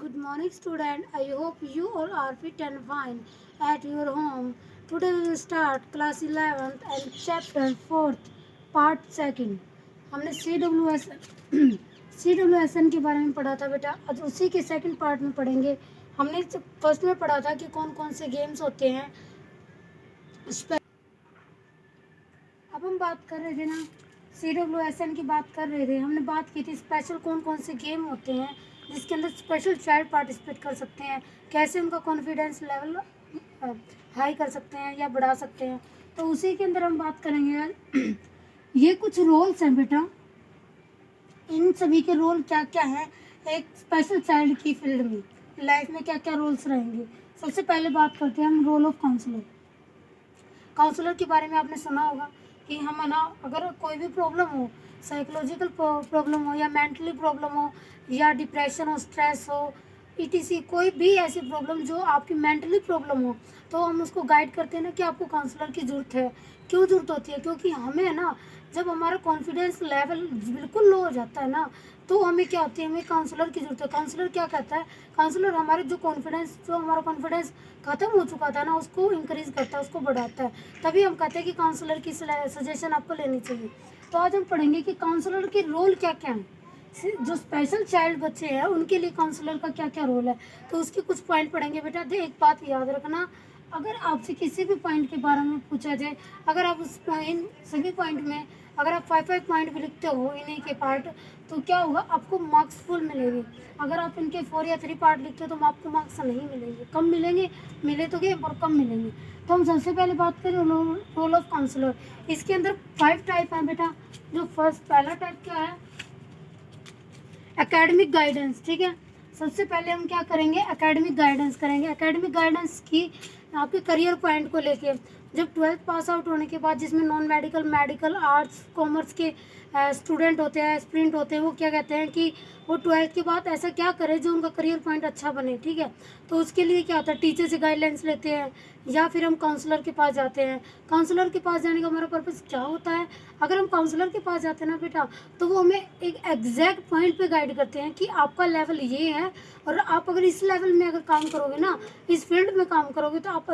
Good morning, student. I hope you all are fit and fine at your home. Today we will start class 11th and chapter 4th, part 2nd. हमने CWSN के बारे में पढ़ा था बेटा. आज उसी के सेकंड पार्ट में पढ़ेंगे. हमने फर्स्ट में पढ़ा था कि कौन कौन से गेम्स होते हैं. अब हम बात कर रहे थे ना, CWSN की बात कर रहे थे. हमने बात की थी स्पेशल कौन कौन से गेम होते हैं जिसके अंदर स्पेशल चाइल्ड पार्टिसिपेट कर सकते हैं, कैसे उनका कॉन्फिडेंस लेवल हाई कर सकते हैं या बढ़ा सकते हैं. तो उसी के अंदर हम बात करेंगे. ये कुछ रोल्स हैं बेटा. इन सभी के रोल क्या क्या हैं एक स्पेशल चाइल्ड की फील्ड में, लाइफ में क्या क्या रोल्स रहेंगे. सबसे पहले बात करते हैं हम रोल ऑफ काउंसलर. काउंसलर के बारे में आपने सुना होगा कि हम ना, अगर कोई भी प्रॉब्लम हो, साइकोलॉजिकल प्रॉब्लम हो या मेंटली प्रॉब्लम हो या डिप्रेशन हो, स्ट्रेस हो, ईटीसी कोई भी ऐसी प्रॉब्लम जो आपकी मेंटली प्रॉब्लम हो, तो हम उसको गाइड करते हैं ना कि आपको काउंसलर की ज़रूरत है. क्यों ज़रूरत होती है? क्योंकि हमें ना, जब हमारा कॉन्फिडेंस लेवल बिल्कुल लो हो जाता है ना, तो हमें क्या होती है, हमें काउंसलर की ज़रूरत है. काउंसलर क्या कहता है? काउंसलर हमारे जो हमारा कॉन्फिडेंस ख़त्म हो चुका था ना, उसको इंक्रीज़ करता है, उसको बढ़ाता है. तभी हम कहते हैं कि काउंसलर की सजेशन आपको लेनी चाहिए. तो आज हम पढ़ेंगे कि काउंसलर के रोल क्या क्या हैं. जो स्पेशल चाइल्ड बच्चे हैं उनके लिए काउंसलर का क्या क्या रोल है, तो उसके कुछ पॉइंट पढ़ेंगे बेटा. एक बात याद रखना, अगर आपसे किसी भी पॉइंट के बारे में पूछा जाए, अगर आप उस पॉइंट सभी पॉइंट में अगर आप 5 पॉइंट भी लिखते हो इन्हीं के पार्ट, तो क्या होगा, आपको मार्क्स फुल मिलेंगे. अगर आप इनके 4 या 3 पार्ट लिखते हो तो आपको मार्क्स नहीं मिलेंगे, कम मिलेंगे. मिले तो गए पर कम मिलेंगे. तो हम सबसे पहले बात करें रोल ऑफ काउंसलर. इसके अंदर 5 टाइप हैं बेटा. जो पहला टाइप क्या है, एकेडमिक गाइडेंस. ठीक है, सबसे पहले हम क्या करेंगे, एकेडमिक गाइडेंस करेंगे. एकेडमिक गाइडेंस की आपके करियर पॉइंट को लेके, जब 12th पास आउट होने के बाद, जिसमें non medical, medical, arts, commerce के स्टूडेंट होते हैं, एस्पिरेंट होते हैं, वो क्या कहते हैं कि वो 12th के बाद ऐसा क्या करें जो उनका करियर पॉइंट अच्छा बने. ठीक है, तो उसके लिए क्या होता है, टीचर से गाइडलाइंस लेते हैं या फिर हम काउंसलर के पास जाते हैं. काउंसलर के पास जाने का हमारा पर्पज़ क्या होता है? अगर हम काउंसलर के पास जाते हैं ना बेटा, तो वो हमें एक एग्जैक्ट पॉइंट पे गाइड करते हैं कि आपका लेवल ये है, और आप अगर इस लेवल में अगर काम करोगे ना, इस फील्ड में काम करोगे, तो आप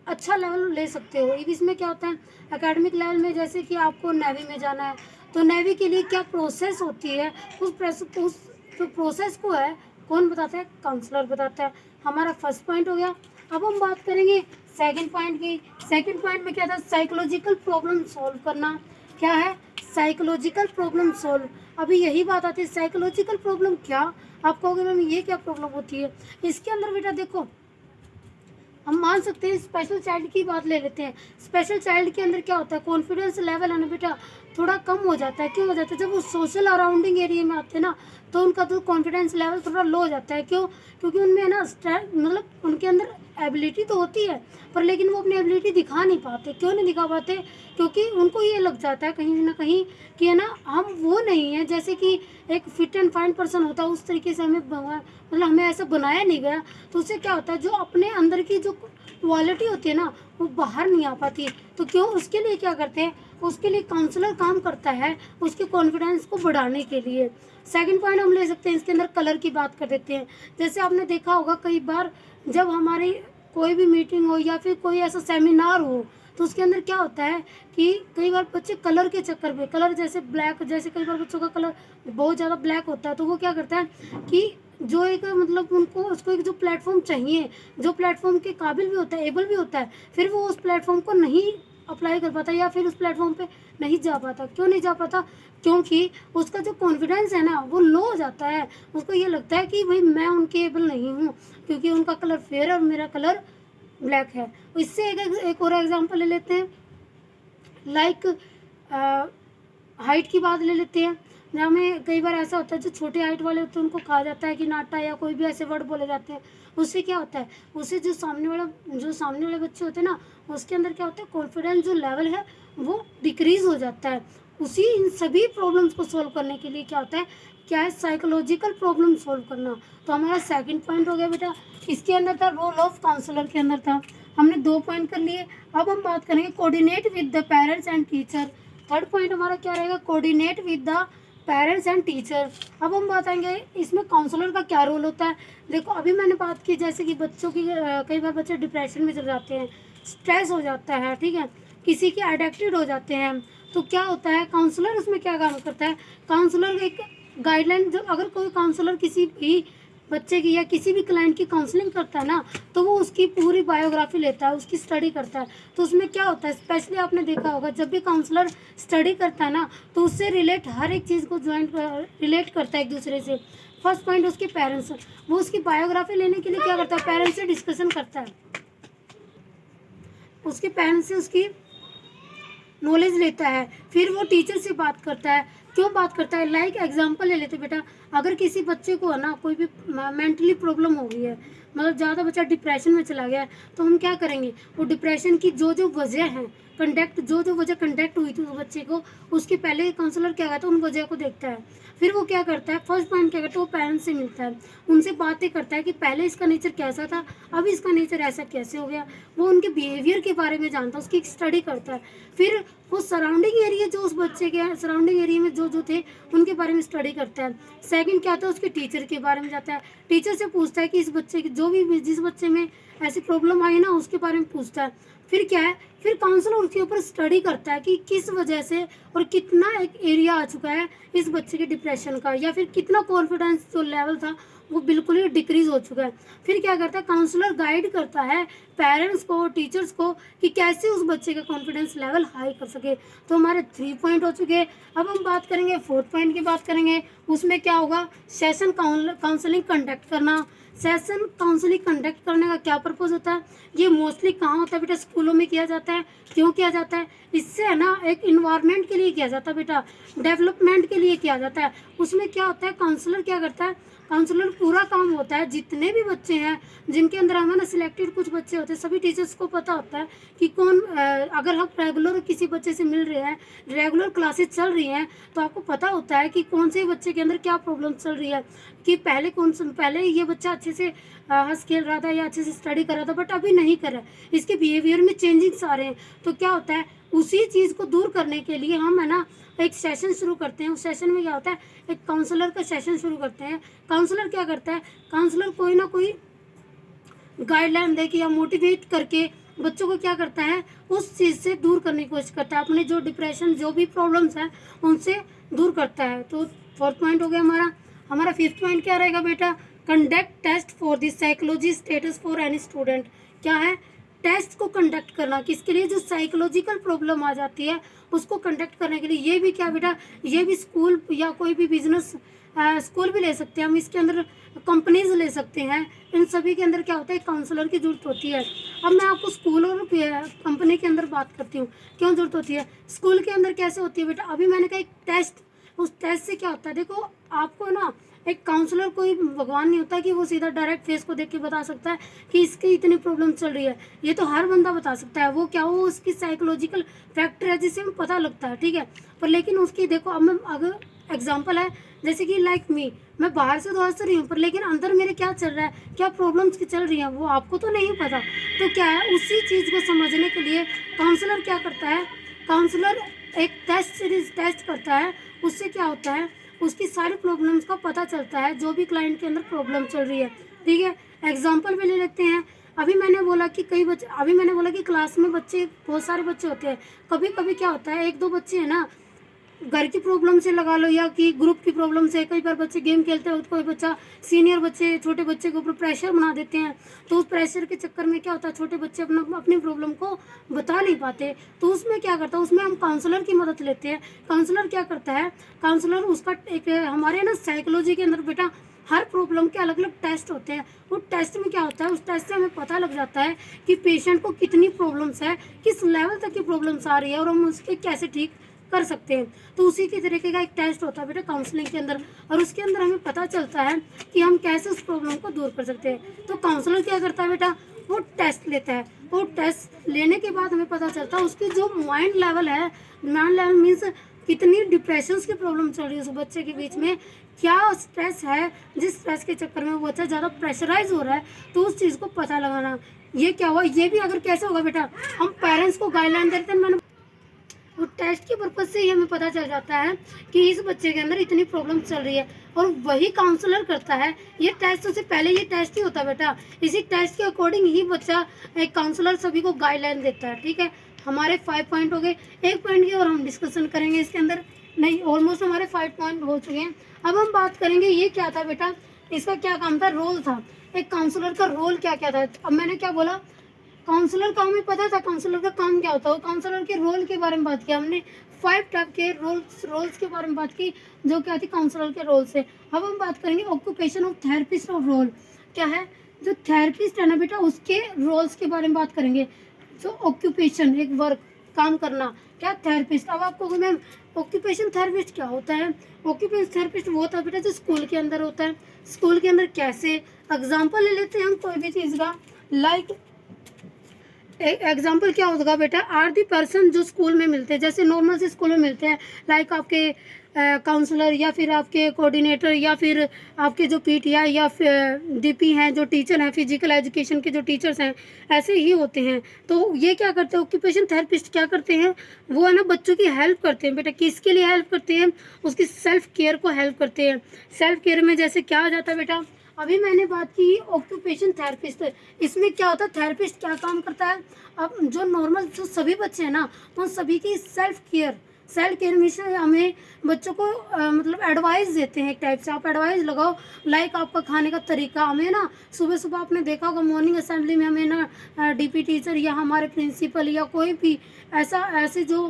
अच्छा लेवल ले सकते हो. इसमें क्या होता है, एकेडमिक लेवल में, जैसे कि आपको नेवी में जाना है, तो नेवी के लिए क्या प्रोसेस होती है, उस जो प्रोसेस को है, कौन बताता है? काउंसलर बताता है. हमारा फर्स्ट पॉइंट हो गया. अब हम बात करेंगे सेकंड पॉइंट की. सेकंड पॉइंट में क्या था, साइकोलॉजिकल प्रॉब्लम सॉल्व करना. क्या है? Psychological problem solve. अभी यही बात आती है, साइकोलॉजिकल प्रॉब्लम क्या? आप कहोगे मैम ये क्या प्रॉब्लम होती है? इसके अंदर बेटा देखो, हम मान सकते हैं, स्पेशल चाइल्ड की बात ले लेते हैं. स्पेशल चाइल्ड के अंदर क्या होता है, कॉन्फिडेंस लेवल है ना बेटा, थोड़ा कम हो जाता है. क्यों हो जाता है? जब वो सोशल अराउंडिंग एरिया में आते हैं ना, तो उनका तो कॉन्फिडेंस लेवल थोड़ा लो हो जाता है. क्यों? क्योंकि उनमें ना मतलब उनके अंदर एबिलिटी तो होती है, पर लेकिन वो अपनी एबिलिटी दिखा नहीं पाते. क्यों नहीं दिखा पाते? क्योंकि उनको ये लग जाता है कहीं ना कहीं कि है ना, हम वो नहीं है जैसे कि एक फिट एंड फाइन पर्सन होता है, उस तरीके से मतलब हमें ऐसा बनाया नहीं गया. तो उससे क्या होता है, जो अपने अंदर की जो क्वालिटी होती है ना, वो बाहर नहीं आ पाती. तो क्यों? उसके लिए क्या करते हैं, उसके लिए काउंसलर काम करता है, उसके कॉन्फिडेंस को बढ़ाने के लिए. सेकंड पॉइंट हम ले सकते हैं, इसके अंदर कलर की बात कर देते हैं. जैसे आपने देखा होगा कई बार, जब हमारी कोई भी मीटिंग हो या फिर कोई ऐसा सेमिनार हो, तो उसके अंदर क्या होता है कि कई बार बच्चे कलर के चक्कर में, कलर जैसे ब्लैक, जैसे कई बार बच्चों का कलर बहुत ज़्यादा ब्लैक होता है, तो वो क्या करता है कि जो एक मतलब उनको उसको एक जो प्लेटफॉर्म चाहिए, जो प्लेटफॉर्म के काबिल भी होता है, एबल भी होता है, फिर वो उस प्लेटफॉर्म को नहीं अप्लाई कर पाता या फिर उस प्लेटफॉर्म पे नहीं जा पाता. क्यों नहीं जा पाता? क्योंकि उसका जो कॉन्फिडेंस है ना, वो लो हो जाता है. उसको ये लगता है कि भाई मैं उनके एबल नहीं हूँ, क्योंकि उनका कलर फेयर है और मेरा कलर ब्लैक है. इससे एक और एग्जांपल ले लेते हैं, लाइक हाइट की बात ले लेते हैं. जहाँ में कई बार ऐसा होता है, जो छोटे हाइट वाले होते हैं उनको कहा जाता है कि नाटा, या कोई भी ऐसे वर्ड बोले जाते हैं. उससे क्या होता है, उससे जो सामने वाले बच्चे होते हैं ना, उसके अंदर क्या होता है, कॉन्फिडेंस जो लेवल है वो डिक्रीज हो जाता है. इन सभी प्रॉब्लम्स को सॉल्व करने के लिए क्या होता है, क्या है, साइकोलॉजिकल प्रॉब्लम सॉल्व करना. तो हमारा सेकंड पॉइंट हो गया बेटा. इसके अंदर था रोल ऑफ काउंसलर के अंदर था. हमने 2 पॉइंट कर लिए. अब हम बात करेंगे coordinate with the parents and teacher. Third point हमारा क्या रहेगा, coordinate with the parents and teacher. अब हम बताएंगे इसमें काउंसलर का क्या रोल होता है। देखो अभी मैंने बात की जैसे कि बच्चों की कई बार बच्चे डिप्रेशन में चले जाते हैं, स्ट्रेस हो जाता है, ठीक है, किसी के एडिक्टेड हो जाते हैं, तो क्या होता है काउंसलर उसमें क्या काम करता है। काउंसलर एक गाइडलाइन, जब अगर कोई काउंसलर किसी भी बच्चे की या किसी भी क्लाइंट की काउंसलिंग करता है ना, तो वो उसकी पूरी बायोग्राफी लेता है, उसकी स्टडी करता है। तो उसमें क्या होता है, स्पेशली आपने देखा होगा जब भी काउंसलर स्टडी करता है ना, तो उससे रिलेट हर एक चीज़ को रिलेट करता है एक दूसरे से। फर्स्ट पॉइंट उसके पेरेंट्स, वो उसकी बायोग्राफी लेने के लिए क्या करता है, पेरेंट्स से डिस्कशन करता है, उसके पेरेंट्स से उसकी नॉलेज लेता है, फिर वो टीचर से बात करता है। क्यों बात करता है, लाइक एग्जांपल ले लेते बेटा, अगर किसी बच्चे को है ना कोई भी मेंटली प्रॉब्लम हो गई है, मतलब ज़्यादा बच्चा डिप्रेशन में चला गया है, तो हम क्या करेंगे, वो डिप्रेशन की जो जो वजह है, कंडक्ट जो जो वजह कंडक्ट हुई थी उस बच्चे को, उसके पहले काउंसलर क्या करता है, उन वजह को देखता है। फिर वो क्या करता है, फर्स्ट पॉइंट क्या करता है, वो पेरेंट्स से मिलता है, उनसे बातें करता है कि पहले इसका नेचर कैसा था, अब इसका नेचर ऐसा कैसे हो गया। वो उनके बिहेवियर के बारे में जानता है, उसकी स्टडी करता है। फिर वो सराउंडिंग एरिया, जो उस बच्चे के सराउंडिंग एरिया में जो जो थे उनके बारे में स्टडी करता है। सेकंड क्या होता है, उसके टीचर के बारे में जाता है, टीचर से पूछता है कि इस बच्चे की जो भी जिस बच्चे में ऐसी प्रॉब्लम आई ना उसके बारे में पूछता है। फिर क्या है, फिर काउंसलर उसके ऊपर स्टडी करता है कि किस वजह से और कितना एक एरिया आ चुका है इस बच्चे के डिप्रेशन का, या फिर कितना कॉन्फिडेंस जो लेवल था वो बिल्कुल ही डिक्रीज हो चुका है। फिर क्या करता है, काउंसलर गाइड करता है पेरेंट्स को, टीचर्स को, कि कैसे उस बच्चे का कॉन्फिडेंस लेवल हाई कर सके। तो हमारे 3 पॉइंट हो चुके हैं। अब हम बात करेंगे 4th पॉइंट की बात करेंगे। उसमें क्या होगा, सेशन काउंसलिंग कंडक्ट करना। सेशन काउंसलिंग कंडक्ट करने का क्या पर्पज़ होता है, ये मोस्टली कहाँ होता है बेटा, स्कूलों में किया जाता है। क्यों किया जाता है, इससे है ना एक इन्वायरमेंट के लिए किया जाता है बेटा, डेवलपमेंट के लिए किया जाता है। उसमें क्या होता है, काउंसलर क्या करता है, काउंसलर पूरा काम होता है, जितने भी बच्चे हैं जिनके अंदर हमारे सिलेक्टेड कुछ बच्चे होते हैं, सभी टीचर्स को पता होता है कि कौन अगर हम रेगुलर किसी बच्चे से मिल रहे हैं, रेगुलर क्लासेस चल रही हैं, तो आपको पता होता है कि कौन से बच्चे के अंदर क्या प्रॉब्लम चल रही है, कि पहले ये बच्चा अच्छे से हंस खेल रहा था या अच्छे से स्टडी कर रहा था, बट अभी नहीं कर रहा है, इसके बिहेवियर में चेंजिंग्स आ रहे हैं। तो क्या होता है, उसी चीज़ को दूर करने के लिए हम है ना एक सेशन शुरू करते हैं। उस सेशन में क्या होता है, एक काउंसलर का सेशन शुरू करते हैं। काउंसलर क्या करता है, काउंसलर कोई ना कोई गाइडलाइन दे के या मोटिवेट करके बच्चों को क्या करता है, उस चीज़ से दूर करने की कोशिश करता है, अपने जो डिप्रेशन जो भी प्रॉब्लम्स हैं उनसे दूर करता है। तो 4th पॉइंट हो गया हमारा 5th पॉइंट क्या रहेगा बेटा, conduct test for the psychology status for any student. क्या है, टेस्ट को कंडक्ट करना, किसके लिए, जो साइकोलॉजिकल प्रॉब्लम आ जाती है उसको कंडक्ट करने के लिए। ये भी क्या बेटा, ये भी स्कूल या कोई भी बिजनेस स्कूल भी ले सकते हैं हम, इसके अंदर कंपनीज ले सकते हैं। इन सभी के अंदर क्या होता है, काउंसलर की जरूरत होती है। अब मैं आपको स्कूल और कंपनी के अंदर बात करती हूँ, क्यों जरूरत होती है। स्कूल के अंदर कैसे होती है बेटा, अभी मैंने कहा एक टेस्ट, उस टेस्ट से क्या होता है, देखो आपको ना एक काउंसलर कोई भगवान नहीं होता कि वो सीधा डायरेक्ट फेस को देख के बता सकता है कि इसकी इतनी प्रॉब्लम चल रही है। ये तो हर बंदा बता सकता है, वो क्या, वो उसकी साइकोलॉजिकल फैक्टर है जिससे हमें पता लगता है, ठीक है। पर लेकिन उसकी देखो, अब मैं अगर एग्जांपल है जैसे कि लाइक मी, मैं बाहर से तो हंस रही हूँ, पर लेकिन अंदर मेरे क्या चल रहा है, क्या प्रॉब्लम्स की चल रही हैं, वो आपको तो नहीं पता। तो क्या है, उसी चीज़ को समझने के लिए काउंसलर क्या करता है, काउंसलर एक टेस्ट सीरीज टेस्ट करता है। उससे क्या होता है, उसकी सारी प्रॉब्लम्स का पता चलता है, जो भी क्लाइंट के अंदर प्रॉब्लम चल रही है, ठीक है। एग्जाम्पल भी ले लेते हैं। अभी मैंने बोला कि क्लास में बच्चे, बहुत सारे बच्चे होते हैं, कभी कभी क्या होता है, 1-2 बच्चे हैं ना घर की प्रॉब्लम से लगा लो, या कि ग्रुप की प्रॉब्लम से, कई बार बच्चे गेम खेलते हैं, कोई बच्चा सीनियर बच्चे छोटे बच्चे के ऊपर प्रेशर बना देते हैं। तो उस प्रेशर के चक्कर में क्या होता है, छोटे बच्चे अपनी प्रॉब्लम को बता नहीं पाते। तो उसमें क्या करता है, उसमें हम काउंसलर की मदद लेते हैं। काउंसलर क्या करता है, काउंसलर उसका एक हमारे ना साइकोलॉजी के अंदर बेटा हर प्रॉब्लम के अलग अलग टेस्ट होते हैं। वो टेस्ट में क्या होता है, उस टेस्ट से हमें पता लग जाता है कि पेशेंट को कितनी प्रॉब्लम्स है, किस लेवल तक की प्रॉब्लम्स आ रही है, और हम उसके कैसे ठीक कर सकते हैं। तो उसी की तरीके का एक टेस्ट होता है बेटा काउंसलिंग के अंदर, और उसके अंदर हमें पता चलता है कि हम कैसे उस प्रॉब्लम को दूर कर सकते हैं। तो काउंसलर क्या करता है बेटा, वो टेस्ट लेता है। वो टेस्ट लेने के बाद हमें पता चलता है उसकी जो माइंड लेवल है, माइंड लेवल मीन्स कितनी डिप्रेशन की प्रॉब्लम चल रही है उस बच्चे के बीच में, क्या स्ट्रेस है, जिस स्ट्रेस के चक्कर में वो बच्चा ज़्यादा प्रेशराइज हो रहा है, तो उस चीज़ को पता लगाना। ये क्या हुआ, ये भी अगर कैसे होगा बेटा, हम पेरेंट्स को गाइडलाइन देते हैं। वो टेस्ट के पर्पज़ से ही हमें पता चल जाता है कि इस बच्चे के अंदर इतनी प्रॉब्लम चल रही है, और वही काउंसलर करता है ये टेस्ट। उससे पहले ये टेस्ट ही होता है बेटा, इसी टेस्ट के अकॉर्डिंग ही बच्चा, एक काउंसलर सभी को गाइडलाइन देता है। ठीक है, हमारे 5 पॉइंट हो गए, एक पॉइंट की और हम डिस्कशन करेंगे इसके अंदर। नहीं, ऑलमोस्ट हमारे 5 पॉइंट हो चुके हैं। अब हम बात करेंगे ये क्या था बेटा, इसका क्या काम था, रोल था, एक काउंसलर का रोल क्या क्या था। अब मैंने क्या बोला, काउंसलर का हमें पता था काउंसलर का काम क्या होता है, काउंसलर के रोल के बारे में बात किया हमने, 5 टाइप के रोल्स के बारे में बात की जो क्या थी काउंसलर के रोल से। अब हम बात करेंगे ऑक्यूपेशन ऑफ थेरेपिस्ट और रोल क्या है। जो थेरेपिस्ट है ना बेटा, उसके रोल्स के बारे में बात करेंगे। जो ऑक्यूपेशन, एक वर्क, काम करना, क्या थेरेपिस्ट। अब आपको मैम ऑक्यूपेशन थेरेपिस्ट क्या होता है, ऑक्यूपेशन थेरेपिस्ट वो होता है बेटा जो स्कूल के अंदर होता है। स्कूल के अंदर कैसे, एग्जाम्पल ले लेते हैं हम कोई भी चीज़ का, लाइक एग्जाम्पल क्या होगा बेटा, आर दी पर्सन जो स्कूल में मिलते हैं, जैसे नॉर्मल से स्कूल में मिलते हैं, लाइक आपके काउंसलर या फिर आपके कोऑर्डिनेटर या फिर आपके जो पीटीआई या फिर डीपी हैं, जो टीचर हैं, फिजिकल एजुकेशन के जो टीचर्स हैं, ऐसे ही होते हैं। तो ये क्या करते हैं, ऑक्यूपेशन थेरेपिस्ट क्या करते हैं, वो है ना बच्चों की हेल्प करते हैं बेटा। किसके लिए हेल्प करते हैं, उसकी सेल्फ केयर को हेल्प करते हैं। सेल्फ केयर में जैसे क्या आ जाता है बेटा, अभी मैंने बात की ऑक्यूपेशन थेरेपिस्ट, इसमें क्या होता है, थेरेपिस्ट क्या काम करता है। अब जो नॉर्मल जो सभी बच्चे हैं ना, तो सभी की सेल्फ केयर में से हमें बच्चों को मतलब एडवाइस देते हैं, एक टाइप से आप एडवाइस लगाओ, लाइक आपका खाने का तरीका। हमें ना सुबह सुबह आपने देखा होगा मॉर्निंग असेंबली में हमें ना डीपी टीचर या हमारे प्रिंसिपल या कोई भी ऐसे जो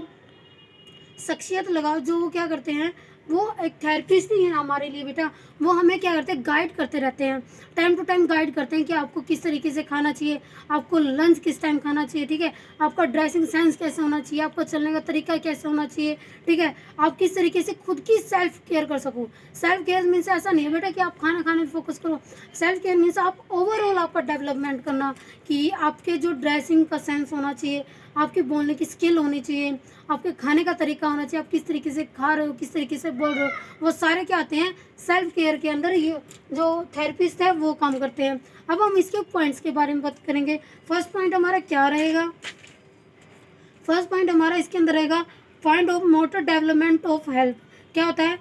शख्सियत लगाओ, जो वो क्या करते हैं, वो एक थेरेपिस्ट ही है हमारे लिए बेटा। वो हमें क्या करते हैं, गाइड करते रहते हैं, टाइम टू टाइम गाइड करते हैं कि आपको किस तरीके से खाना चाहिए, आपको लंच किस टाइम खाना चाहिए, ठीक है, आपका ड्रेसिंग सेंस कैसे होना चाहिए, आपका चलने का तरीका कैसे होना चाहिए, ठीक है, आप किस तरीके से खुद की सेल्फ केयर कर सको। सेल्फ केयर मीन्स ऐसा नहीं है बेटा कि आप खाना खाने पर फोकस करो। सेल्फ केयर मीन्स आप ओवरऑल आपका डेवलपमेंट करना, कि आपके जो ड्रेसिंग का सेंस होना चाहिए, आपके बोलने की स्किल होनी चाहिए, आपके खाने का तरीका होना चाहिए, आप किस तरीके से खा रहे हो, किस तरीके से बोल रहे हो, वो सारे क्या आते हैं सेल्फ केयर के अंदर। ये जो थेरेपिस्ट है वो काम करते हैं। अब हम इसके पॉइंट्स के बारे में बात करेंगे। फर्स्ट पॉइंट हमारा क्या रहेगा, फर्स्ट पॉइंट हमारा इसके अंदर रहेगा find of motor development of help. क्या होता है,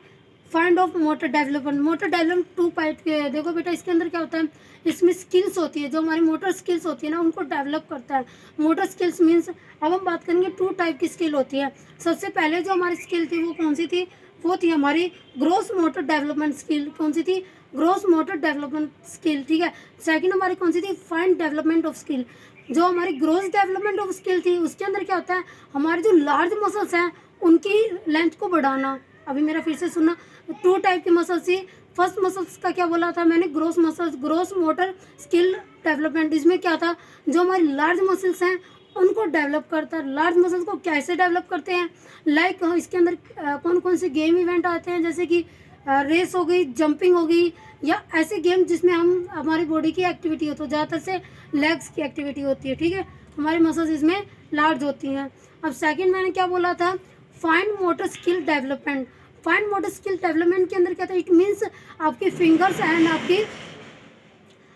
find of motor development. Motor development 2 part के है। देखो बेटा इसके अंदर क्या होता है, इसमें स्किल्स होती है, जो हमारी मोटर स्किल्स होती है ना, उनको डेवलप करता है। मोटर स्किल्स मीन्स, अब हम बात करेंगे 2 टाइप की स्किल होती है। सबसे पहले जो हमारी स्किल थी वो कौन सी थी, वो थी हमारी ग्रोस मोटर डेवलपमेंट स्किल। कौन सी थी, ग्रोस मोटर डेवलपमेंट स्किल, ठीक है। सेकंड हमारी कौन सी थी, फाइन डेवलपमेंट ऑफ स्किल। जो हमारी ग्रोस डेवलपमेंट ऑफ स्किल थी उसके अंदर क्या होता है, हमारे जो लार्ज मसल्स हैं उनकी लेंथ को बढ़ाना। अभी मेरा फिर से सुनना, 2 टाइप के मसल्स थी। फर्स्ट मसल्स का क्या बोला था मैंने, gross muscles, gross motor skill development. इसमें क्या था, जो हमारी लार्ज मसल्स हैं उनको डेवलप करता है। लार्ज मसल्स को कैसे डेवलप करते हैं, लाइक इसके अंदर कौन कौन से गेम इवेंट आते हैं, जैसे कि रेस हो गई, जंपिंग हो गई, या ऐसे गेम जिसमें हम हमारी बॉडी की एक्टिविटी हो, तो ज़्यादातर से लेग्स की एक्टिविटी होती है, ठीक है, हमारी मसल्स इसमें लार्ज होती हैं। अब सेकंड मैंने क्या बोला था, fine motor skill development. Fine motor skill development के अंदर क्या था, इट मीन्स आपके फिंगर्स एंड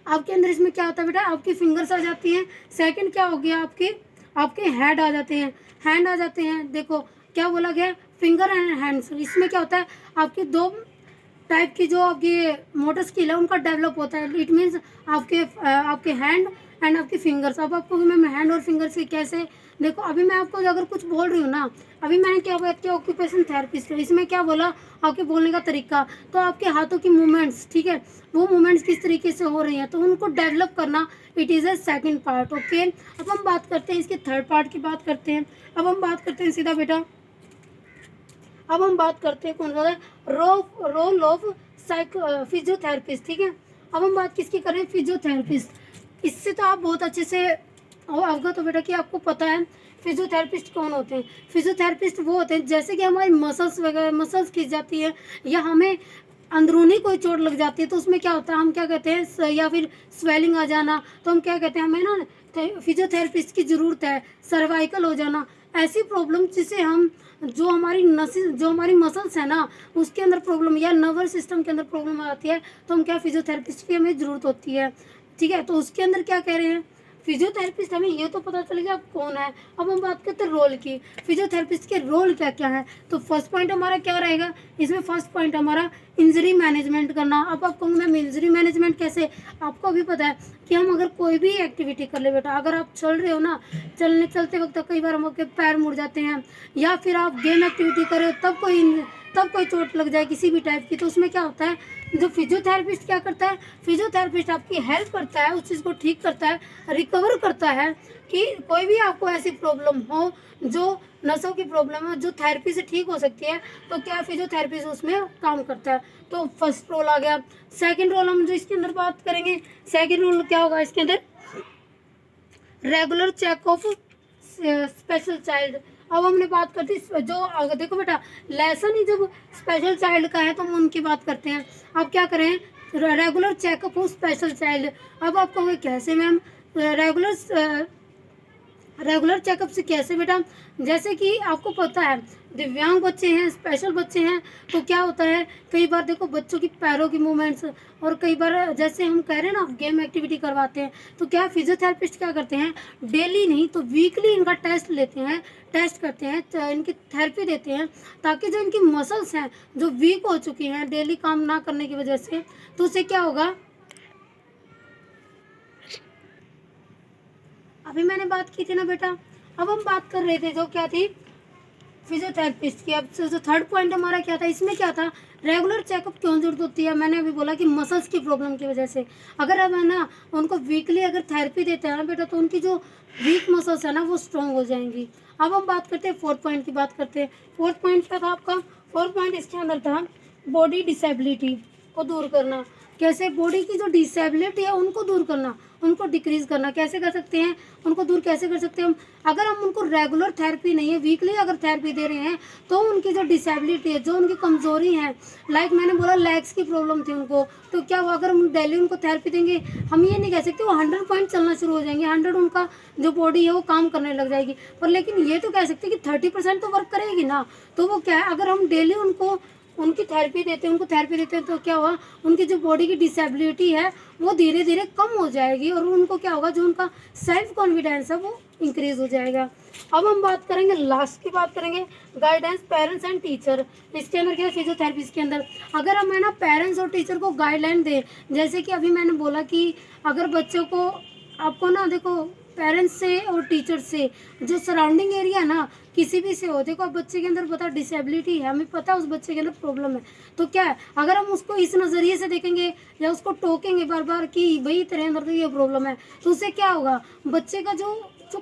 आपके अंदर इसमें क्या होता है बेटा, आपकी फिंगर्स आ जाती हैं। सेकंड क्या हो गया, आपके हैंड आ जाते हैं, हैंड आ जाते हैं। देखो क्या बोला गया, फिंगर एंड हैंड्स। इसमें क्या होता है, आपके 2 टाइप की जो आपकी मोटर स्किल है उनका डेवलप होता है। इट मीन्स आपके हैंड एंड आपकी फिंगर्स। अब आपको मैं हैंड और फिंगर्स की कैसे, देखो अभी मैं आपको अगर कुछ बोल रही हूँ ना, अभी मैंने क्या बात किया, ऑक्यूपेशन थेरेपिस्ट है, इसमें क्या बोला, आपके बोलने का तरीका, तो आपके हाथों की मूवमेंट्स, ठीक है, वो मूवमेंट्स किस तरीके से हो रही हैं, तो उनको डेवलप करना, it is a second part. Okay, अब हम बात करते हैं इसके थर्ड पार्ट की बात करते हैं। अब हम बात करते हैं सीधा बेटा, अब हम बात करते हैं कौन सा है, रोल ऑफ फिजियोथेरेपिस्ट, ठीक है। अब हम बात किसकी करें, फिजियोथेरेपिस्ट। इससे तो आप बहुत अच्छे से अवगत हो बेटा कि आपको पता है फिजियोथेरेपिस्ट कौन होते हैं। फिजियोथेरेपिस्ट वो होते हैं जैसे कि हमारी मसल्स वगैरह, मसल्स खिंच जाती है या हमें अंदरूनी कोई चोट लग जाती है, तो उसमें क्या होता है, हम क्या कहते हैं, या फिर स्वेलिंग आ जाना, तो हम क्या कहते हैं, हमें ना फिजियोथेरेपिस्ट की ज़रूरत है। सर्वाइकल हो जाना, ऐसी प्रॉब्लम जिसे हम, जो हमारी नसें, जो हमारी मसल्स है ना उसके अंदर प्रॉब्लम, या नर्वस सिस्टम के अंदर प्रॉब्लम आती है, तो हम क्या, फिजियोथेरेपिस्ट की हमें ज़रूरत होती है, ठीक है। तो उसके अंदर क्या कह रहे हैं, फिजियोथेरेपिस्ट हमें ये तो पता चल गया आप कौन है। अब हम बात करते हैं रोल की, फिजियोथेरेपिस्ट के रोल क्या क्या है। तो फर्स्ट पॉइंट हमारा क्या रहेगा इसमें, फर्स्ट पॉइंट हमारा इंजरी मैनेजमेंट करना। अब आप कहोगे मैम इंजरी मैनेजमेंट कैसे, आपको भी पता है कि हम अगर कोई भी एक्टिविटी कर ले बेटा, अगर आप चल रहे हो ना, चलते वक्त कई बार हम पैर मुड़ जाते हैं, या फिर आप गेम एक्टिविटी कर रहे हो तब कोई चोट लग जाए किसी भी टाइप की, तो उसमें क्या होता है, जो फिजियोथेरेपिस्ट क्या करता है, फिजियोथेरेपिस्ट आपकी हेल्प करता है, उस चीज़ को ठीक करता है, रिकवर करता है कि कोई भी आपको ऐसी प्रॉब्लम हो जो नसों की प्रॉब्लम है जो थेरेपी से ठीक हो सकती है, तो क्या फिजियोथेरेपिस्ट उसमें काम करता है। तो फर्स्ट रोल आ गया। सेकंड रोल हम जो इसके अंदर बात करेंगे, सेकंड रोल क्या होगा इसके अंदर, regular check of special child. अब हमने बात करती जो देखो बेटा, लेसन ही जब स्पेशल चाइल्ड का है तो हम उनकी बात करते हैं। अब क्या करें, regular checkup of special child. अब आप कहोगे कैसे मैम, रेगुलर चेकअप से कैसे बेटा, जैसे कि आपको पता है दिव्यांग बच्चे हैं, स्पेशल बच्चे हैं, तो क्या होता है कई बार देखो बच्चों की पैरों की मूवमेंट्स, और कई बार जैसे हम कह रहे हैं ना गेम एक्टिविटी करवाते हैं, तो क्या फिजियोथेरेपिस्ट क्या करते हैं, डेली नहीं तो वीकली इनका टेस्ट लेते हैं, टेस्ट करते हैं, तो इनकी थेरेपी देते हैं, ताकि जो इनकी मसल्स हैं जो वीक हो चुकी हैं डेली काम ना करने की वजह से, तो उससे क्या होगा, अभी मैंने बात की थी ना बेटा, अब हम बात कर रहे थे जो क्या थी फिजियोथेरेपिस्ट की। अब जो थर्ड पॉइंट हमारा क्या था, इसमें क्या था, रेगुलर चेकअप क्यों जरूरत होती है, मैंने अभी बोला कि मसल्स की प्रॉब्लम की वजह से। अगर हम है ना उनको वीकली अगर थेरेपी देते हैं ना बेटा, तो उनकी जो वीक मसल्स है ना वो स्ट्रॉन्ग हो जाएंगी। अब हम बात करते हैं फोर्थ पॉइंट की बात करते हैं। फोर्थ पॉइंट क्या था आपका, फोर्थ पॉइंट इसके अंदर था बॉडी डिसेबिलिटी को दूर करना। कैसे, बॉडी की जो डिसेबिलिटी है उनको दूर करना, उनको डिक्रीज करना, कैसे कर सकते हैं, उनको दूर कैसे कर सकते हैं हम, अगर हम उनको रेगुलर थेरेपी नहीं है, वीकली अगर थेरेपी दे रहे हैं, तो उनकी जो डिसेबिलिटी है, जो उनकी कमजोरी है, लाइक मैंने बोला लेग्स की प्रॉब्लम थी उनको, तो क्या हुआ अगर हम डेली उनको थेरेपी देंगे, हम ये नहीं कह सकते वो 100 चलना शुरू हो जाएंगे, 100 उनका जो बॉडी है वो काम करने लग जाएगी, पर लेकिन ये तो कह सकते हैं कि 30% तो वर्क करेगी ना। तो वो क्या है, अगर हम डेली उनकी थेरेपी देते हैं, उनको थेरेपी देते हैं, तो क्या हुआ, उनकी जो बॉडी की डिसेबिलिटी है वो धीरे धीरे कम हो जाएगी, और उनको क्या होगा, जो उनका सेल्फ कॉन्फिडेंस है वो इंक्रीज हो जाएगा। अब हम बात करेंगे, लास्ट की बात करेंगे, गाइडेंस पेरेंट्स एंड टीचर। इसके अंदर क्या है, फिजियोथेरेपिस्ट के अंदर अगर हम है ना पेरेंट्स और टीचर को गाइडलाइन दें, जैसे कि अभी मैंने बोला कि अगर बच्चों को आपको ना देखो पेरेंट्स से और टीचर से, जो सराउंडिंग एरिया है ना किसी भी से हो, देखो अब बच्चे के अंदर पता डिसेबिलिटी है, हमें पता है उस बच्चे के अंदर प्रॉब्लम है, तो क्या है अगर हम उसको इस नज़रिए से देखेंगे या उसको टोकेंगे बार बार कि भाई तेरे अंदर तो ये प्रॉब्लम है, तो उससे क्या होगा, बच्चे का जो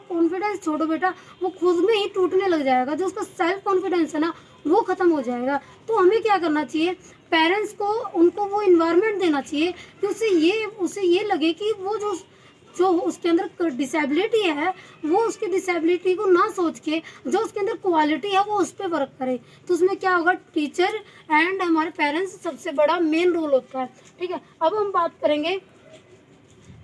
कॉन्फिडेंस छोड़ो बेटा, वो खुद में ही टूटने लग जाएगा, जो उसका सेल्फ कॉन्फिडेंस है ना वो खत्म हो जाएगा। तो हमें क्या करना चाहिए, पेरेंट्स को उनको वो इन्वायरमेंट देना चाहिए कि उसे ये लगे कि वो जो उसके अंदर डिसेबिलिटी है, वो उसकी डिसेबिलिटी को ना सोच के जो उसके अंदर क्वालिटी है वो उस पर वर्क करे। तो उसमें क्या होगा, टीचर एंड हमारे पेरेंट्स सबसे बड़ा मेन रोल होता है। ठीक है, अब हम बात करेंगे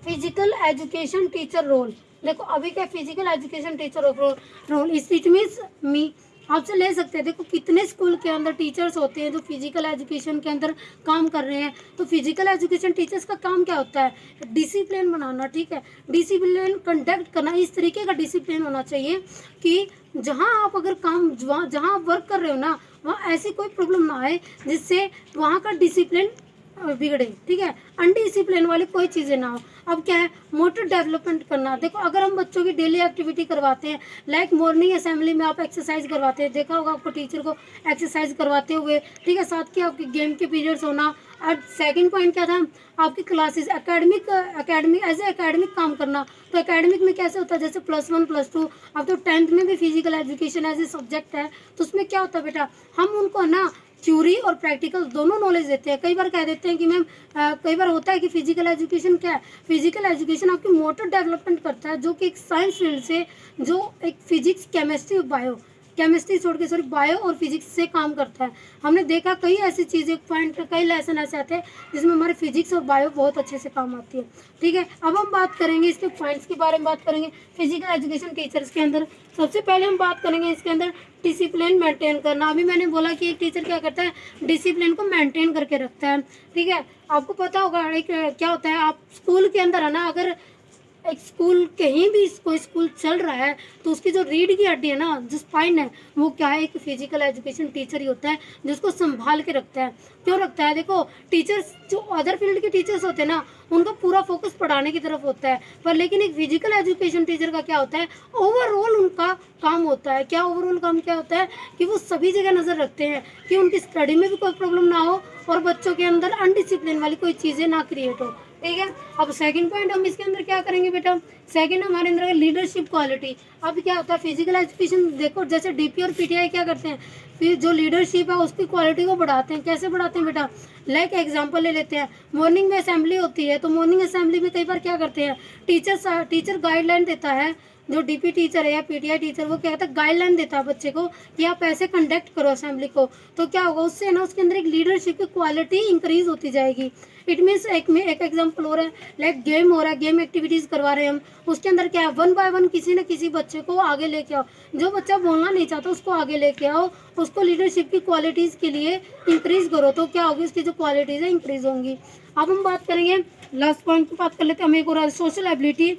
फिजिकल एजुकेशन टीचर रोल। देखो अभी क्या physical education teacher role, it means मी आपसे ले सकते हैं। देखो कितने स्कूल के अंदर टीचर्स होते हैं जो फिजिकल एजुकेशन के अंदर काम कर रहे हैं। तो फिजिकल एजुकेशन टीचर्स का काम क्या होता है, डिसिप्लिन बनाना। ठीक है, डिसिप्लिन कंडक्ट करना, इस तरीके का डिसिप्लिन होना चाहिए कि जहाँ आप अगर काम जहाँ आप वर्क कर रहे हो ना, वहाँ ऐसी कोई प्रॉब्लम ना आए जिससे वहाँ का डिसिप्लिन बिगड़े। ठीक है, अनडिसिप्लिन वाली कोई चीज़ें ना हो। अब क्या है, मोटर डेवलपमेंट करना। देखो अगर हम बच्चों की डेली एक्टिविटी करवाते हैं, लाइक मॉर्निंग असेंबली में आप एक्सरसाइज करवाते हैं, देखा होगा आपको टीचर को एक्सरसाइज करवाते हुए। ठीक है, साथ के आपके गेम के पीरियड्स होना। और सेकंड पॉइंट क्या था, आपकी classes academic as a academic काम करना। तो एकेडमिक में कैसे होता है, जैसे +1 +2, अब तो 10th में भी physical education as a subject है। तो उसमें क्या होता है बेटा, हम उनको ना थ्योरी और प्रैक्टिकल दोनों नॉलेज देते हैं। कई बार कह देते हैं कि मैम कई बार होता है कि फिजिकल एजुकेशन क्या है, फिजिकल एजुकेशन आपकी मोटर डेवलपमेंट करता है, जो कि एक साइंस फील्ड से, जो एक फिजिक्स केमिस्ट्री छोड़ के बायो और फिजिक्स से काम करता है। हमने देखा कई ऐसी चीज़ें पॉइंट, कई लेसन ऐसे आते हैं जिसमें हमारे फिजिक्स और बायो बहुत अच्छे से काम आती है। ठीक है, अब हम बात करेंगे इसके पॉइंट्स के बारे में बात करेंगे फिजिकल एजुकेशन टीचर्स के अंदर। सबसे पहले हम बात करेंगे इसके अंदर डिसिप्लिन मेंटेन करना। अभी मैंने बोला कि एक टीचर क्या करता है, डिसिप्लिन को मेंटेन करके रखता है। ठीक है, आपको पता होगा एक क्या होता है, आप स्कूल के अंदर है ना, अगर एक स्कूल कहीं भी कोई स्कूल चल रहा है तो उसकी जो रीढ़ की हड्डी है ना, जो स्पाइन है, वो क्या है, एक फिजिकल एजुकेशन टीचर ही होता है जिसको संभाल के रखता है। क्यों रखता है? देखो, टीचर्स जो अदर फील्ड के टीचर्स होते हैं ना, उनका पूरा फोकस पढ़ाने की तरफ होता है, पर लेकिन एक फिजिकल एजुकेशन टीचर का क्या होता है, ओवरऑल उनका काम होता है। क्या ओवरऑल काम क्या होता है कि वो सभी जगह नज़र रखते हैं कि उनकी स्टडी में भी कोई प्रॉब्लम ना हो और बच्चों के अंदर अनडिसिप्लिन वाली कोई चीज़ें ना क्रिएट हो। ठीक है, अब सेकंड पॉइंट हम इसके अंदर क्या करेंगे बेटा, सेकंड हमारे अंदर लीडरशिप क्वालिटी। अब क्या होता है, फिजिकल एजुकेशन देखो, जैसे डीपी और पीटीआई क्या करते हैं, फिर जो लीडरशिप है उसकी क्वालिटी को बढ़ाते हैं। कैसे बढ़ाते हैं बेटा? लाइक एग्जांपल ले लेते हैं, मॉर्निंग में असेंबली होती है, तो मॉर्निंग असेंबली में कई बार क्या करते हैं, टीचर गाइडलाइन देता है, जो डीपी टीचर है या पीटीआई टीचर, वो क्या कहता है, गाइडलाइन देता है बच्चे को कि आप ऐसे कंडक्ट करो असेंबली को। तो क्या होगा, उससे ना उसके अंदर एक लीडरशिप की क्वालिटी इंक्रीज होती जाएगी। इट मीन्स एक एग्जाम्पल हो रहा है, लाइक गेम हो रहा है, गेम एक्टिविटीज़ करवा रहे हैं हम, उसके अंदर क्या है, 1 बाय 1 किसी न किसी बच्चे को आगे लेके आओ। जो बच्चा बोलना नहीं चाहता उसको आगे लेके आओ, उसको लीडरशिप की क्वालिटीज़ के लिए इंक्रीज करो, तो क्या होगी, उसकी जो क्वालिटीज़ है इंक्रीज होंगी। अब हम बात करेंगे, लास्ट पॉइंट की बात कर लेते हैं हम, एक और सोशल एबिलिटी।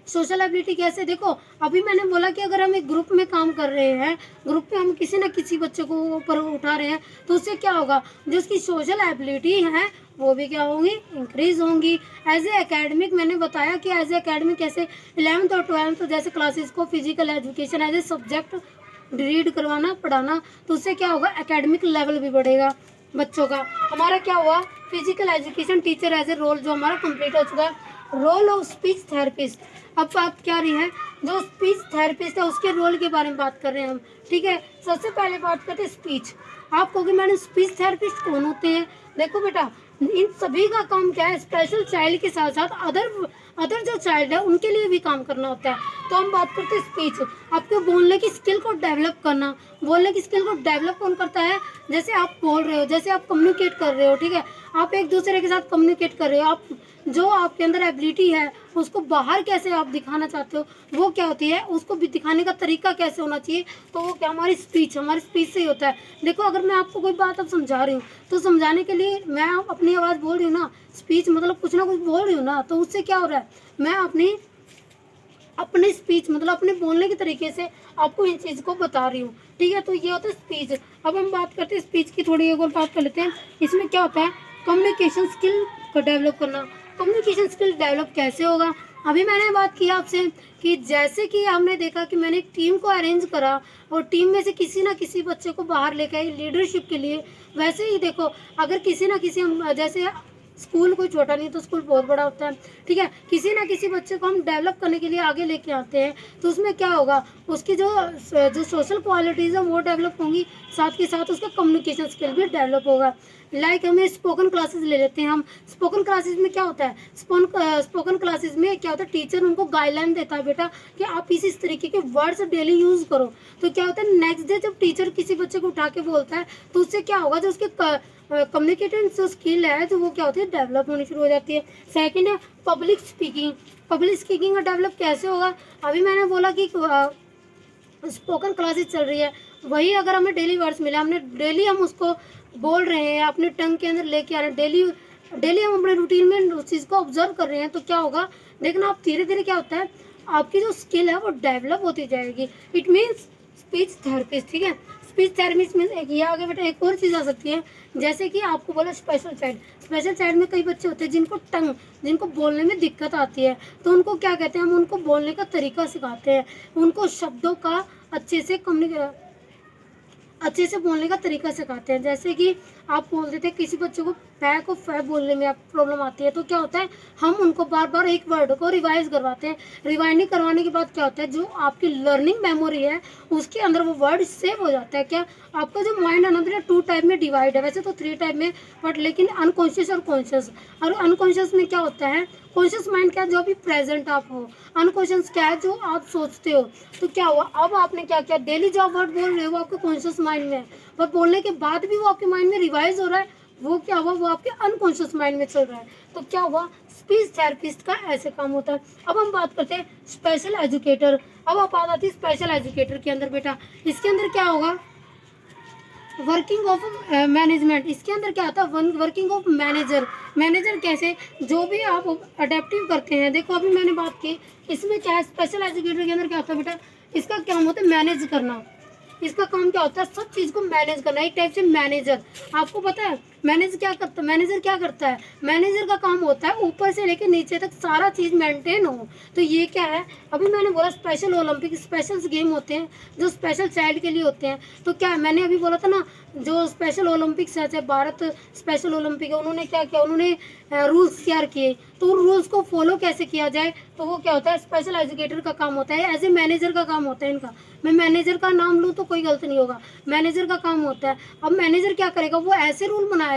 सोशल एबिलिटी कैसे? देखो, अभी मैंने बोला कि अगर हम एक ग्रुप में काम कर रहे हैं, ग्रुप में हम किसी न किसी बच्चे को ऊपर उठा रहे हैं, तो उससे क्या होगा, जो उसकी सोशल एबिलिटी है वो भी क्या होंगी, इंक्रीज होंगी। एज ए एकेडमिक मैंने बताया कि एज ए एकेडमिक कैसे 11th और 12th जैसे क्लासेस को physical education as a subject read करवाना, पढ़ाना, तो उससे क्या होगा, एकेडमिक लेवल भी बढ़ेगा बच्चों का। हमारा क्या हुआ, physical education teacher as a role जो हमारा कंप्लीट हो चुका है। रोल ऑफ स्पीच थेरेपिस्ट, अब बात क्या रही है, जो स्पीच थेरेपिस्ट है उसके रोल के बारे में बात कर रहे हैं हम। ठीक है, सबसे पहले बात करते हैं स्पीच। आप कहोगे मैडम स्पीच थेरेपिस्ट कौन होते हैं? देखो बेटा, इन सभी का काम क्या है, स्पेशल चाइल्ड के साथ साथ अदर जो चाइल्ड है उनके लिए भी काम करना होता है। तो हम बात करते हैं स्पीच, आपके बोलने की स्किल को डेवलप करना। बोलने की स्किल को डेवलप कौन करता है? जैसे आप बोल रहे हो, जैसे आप कम्युनिकेट कर रहे हो, ठीक है, आप एक दूसरे के साथ कम्युनिकेट कर रहे हो, आप जो आपके अंदर एबिलिटी है उसको बाहर कैसे आप दिखाना चाहते हो, वो क्या होती है, उसको भी दिखाने का तरीका कैसे होना चाहिए, तो वो क्या, हमारी स्पीच से ही होता है। देखो, अगर मैं आपको कोई बात अब समझा रही हूँ तो समझाने के लिए मैं अपनी आवाज़ बोल रही हूँ ना, स्पीच मतलब कुछ ना कुछ बोल रही हूँ ना, तो उससे क्या हो रहा है, मैं अपनी स्पीच मतलब अपने बोलने के तरीके से आपको इन चीज़ को बता रही हूँ। ठीक है, तो ये होता है स्पीच। अब हम बात करते हैं स्पीच की, थोड़ी एक और बात कर लेते हैं। इसमें क्या होता है, कम्युनिकेशन स्किल को डेवलप करना। कम्युनिकेशन स्किल डेवलप कैसे होगा? अभी मैंने बात की आपसे कि जैसे कि हमने देखा कि मैंने एक टीम को अरेंज करा और टीम में से किसी ना किसी बच्चे को बाहर लेके आई लीडरशिप के लिए, वैसे ही देखो, अगर किसी ना किसी हम जैसे स्कूल कोई छोटा नहीं तो स्कूल बहुत बड़ा होता है, ठीक है, किसी ना किसी बच्चे को हम डेवलप करने के लिए आगे लेके आते हैं, तो उसमें क्या होगा, उसकी जो सोशल क्वालिटीज़ है वो डेवलप होंगी, साथ के साथ उसका कम्युनिकेशन स्किल भी डेवलप होगा। लाइक हमें स्पोकन क्लासेस ले लेते हैं हम। स्पोकन क्लासेस में क्या होता है, स्पोकन क्लासेस में क्या होता है, टीचर उनको गाइडलाइन देता है, बेटा कि आप इस तरीके के वर्ड्स डेली यूज़ करो। तो क्या होता है, नेक्स्ट डे जब टीचर किसी बच्चे को उठा के बोलता है तो उससे क्या होगा, जो उसके कम्युनिकेशन जो स्किल है जो वो क्या होती है, डेवलप होनी शुरू हो जाती है। सेकंड है पब्लिक स्पीकिंग। पब्लिक स्पीकिंग का डेवलप कैसे होगा? अभी मैंने बोला कि स्पोकन क्लासेस चल रही है, वही अगर हमें डेली वर्ड्स मिला, हमने डेली हम उसको बोल रहे हैं, अपने टंग के अंदर लेके आ रहे हैं, डेली हम अपने रूटीन में उस चीज़ को ऑब्जर्व कर रहे हैं, तो क्या होगा, देखना आप धीरे धीरे क्या होता है, आपकी जो स्किल है वो डेवलप होती जाएगी। It means speech therapist. ठीक है, स्पीच थेरेपिस्ट मीन्स एक ये आगे बेटा एक और चीज़ आ सकती है, जैसे कि आपको बोला स्पेशल चाइल्ड। स्पेशल चाइल्ड में कई बच्चे होते हैं जिनको बोलने में दिक्कत आती है, तो उनको क्या कहते हैं, हम उनको बोलने का तरीका सिखाते हैं, उनको शब्दों का अच्छे से बोलने का तरीका सिखाते हैं। जैसे कि आप बोलते थे किसी बच्चे को फै को फै बोलने में आप प्रॉब्लम आती है, तो क्या होता है, हम उनको बार बार एक वर्ड को रिवाइज करवाते हैं। रिवाइंडिंग करवाने के बाद क्या होता है, जो आपकी लर्निंग मेमोरी है उसके अंदर वो वर्ड सेव हो जाता है। क्या आपका जो माइंड है ना, 2 टाइप में डिवाइड है, वैसे तो 3 टाइप में, बट लेकिन अनकॉन्शियस और कॉन्शियस। और अनकॉन्शियस में क्या होता है, कॉन्शियस माइंड क्या है, जो अभी प्रेजेंट आप हो, अनकॉन्शियस क्या है, जो आप सोचते हो। तो क्या हुआ, अब आपने क्या किया, डेली जो आप वर्ड बोल रहे हो वो आपके कॉन्शियस माइंड में है, पर बोलने के बाद भी वो आपके माइंड में रिवाइज हो रहा है, वो क्या हुआ, वो आपके अनकॉन्शियस माइंड में चल रहा है। तो क्या हुआ, स्पीच थेरेपिस्ट का ऐसे काम होता है। अब हम बात करते हैं स्पेशल एजुकेटर। अब आप बात आती है स्पेशल एजुकेटर के अंदर, बेटा इसके अंदर क्या होगा, वर्किंग ऑफ मैनेजमेंट, इसके अंदर क्या आता है, वर्किंग ऑफ मैनेजर। मैनेजर कैसे, जो भी आप अडेप्टिव करते हैं, देखो अभी मैंने बात की, इसमें क्या है, स्पेशल एजुकेटर के अंदर क्या होता है बेटा, इसका क्या होता है, मैनेज करना। इसका काम क्या होता है, सब चीज़ को मैनेज करना, एक टाइप से मैनेजर। आपको पता है मैनेजर क्या करता है, मैनेजर का काम होता है ऊपर से लेकर नीचे तक सारा चीज़ मेंटेन हो। तो ये क्या है, अभी मैंने बोला स्पेशल ओलंपिक, स्पेशल गेम होते हैं जो स्पेशल चाइल्ड के लिए होते हैं। तो क्या है, मैंने अभी बोला था ना, जो स्पेशल ओलंपिक्स है, चाहे भारत स्पेशल ओलंपिक है, उन्होंने क्या किया, उन्होंने रूल्स तैयार किए। तो उन रूल्स को फॉलो कैसे किया जाए, तो वो क्या होता है, स्पेशल एजुकेटर का काम होता है, एज ए मैनेजर का काम होता है इनका। मैं मैनेजर का नाम लूँ तो कोई गलत नहीं होगा, मैनेजर का काम होता है। अब मैनेजर क्या करेगा, वो ऐसे रूल बनाएगा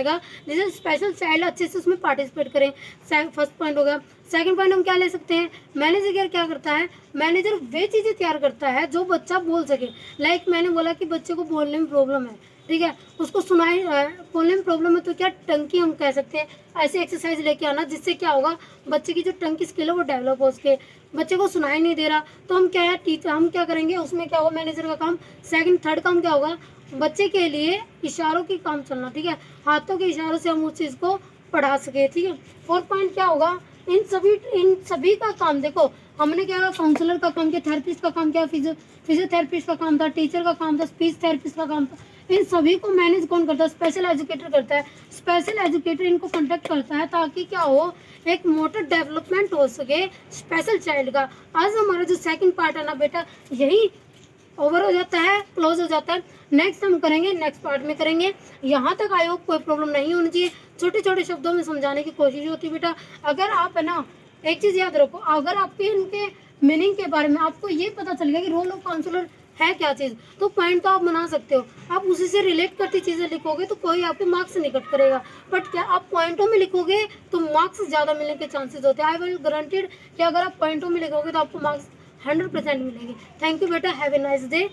जिससे स्पेशल चाइल्ड अच्छे से उसमें पार्टिसिपेट करें। फर्स्ट पॉइंट हो गया। सेकंड पॉइंट हम क्या ले सकते हैं, मैनेजर क्या करता है, मैनेजर वे चीज़ें तैयार करता है जो बच्चा बोल सके। लाइक मैंने बोला कि बच्चे को बोलने में प्रॉब्लम है, ठीक है, उसको सुनाई बोलने में प्रॉब्लम है, तो क्या टंकी हम कह सकते हैं, ऐसे एक्सरसाइज लेके आना जिससे क्या होगा, बच्चे की जो टंग की स्किल है वो डेवलप हो सके। बच्चे को सुनाई नहीं दे रहा तो हम क्या है, टीचर हम क्या करेंगे, उसमें क्या होगा, मैनेजर का काम। थर्ड काम क्या होगा, बच्चे के लिए इशारों की काम चलना, ठीक है, हाथों के इशारों से हम उस चीज़ को पढ़ा सके, ठीक है। फोर्थ पॉइंट क्या होगा, इन सभी का काम, देखो हमने क्या, काउंसलर का काम किया, थेरेपिस्ट का काम किया, फिजियोथेरेपिस्ट का काम था, टीचर का काम था, स्पीच थेरेपिस्ट का काम था। इन सभी को मैनेज कौन करता है, स्पेशल एजुकेटर करता है। स्पेशल एजुकेटर इनको कंडक्ट करता है ताकि क्या हो, एक मोटर डेवलपमेंट हो सके स्पेशल चाइल्ड का। आज हमारा जो सेकंड पार्ट है ना बेटा, यही ओवर हो जाता है, क्लोज हो जाता है। नेक्स्ट हम करेंगे, नेक्स्ट पार्ट में करेंगे। यहाँ तक आई होप कोई प्रॉब्लम नहीं होनी चाहिए, छोटे छोटे शब्दों में समझाने की कोशिश होती है बेटा। अगर आप है ना, एक चीज़ याद रखो, अगर आपके इनके मीनिंग के बारे में आपको ये पता चल गया कि रोल ऑफ काउंसलर है क्या चीज़, तो पॉइंट तो आप बना सकते हो। आप उसी से रिलेट करती चीज़ें लिखोगे तो कोई आपके मार्क्स नहीं कट करेगा। बट क्या आप पॉइंटों में लिखोगे तो मार्क्स ज़्यादा मिलने के चांसेस होते हैं। आई विल गारंटेड कि अगर आप पॉइंटों में लिखोगे तो आपको मार्क्स 100% मिलेंगे। थैंक यू बेटा, हैव ए नाइस डे।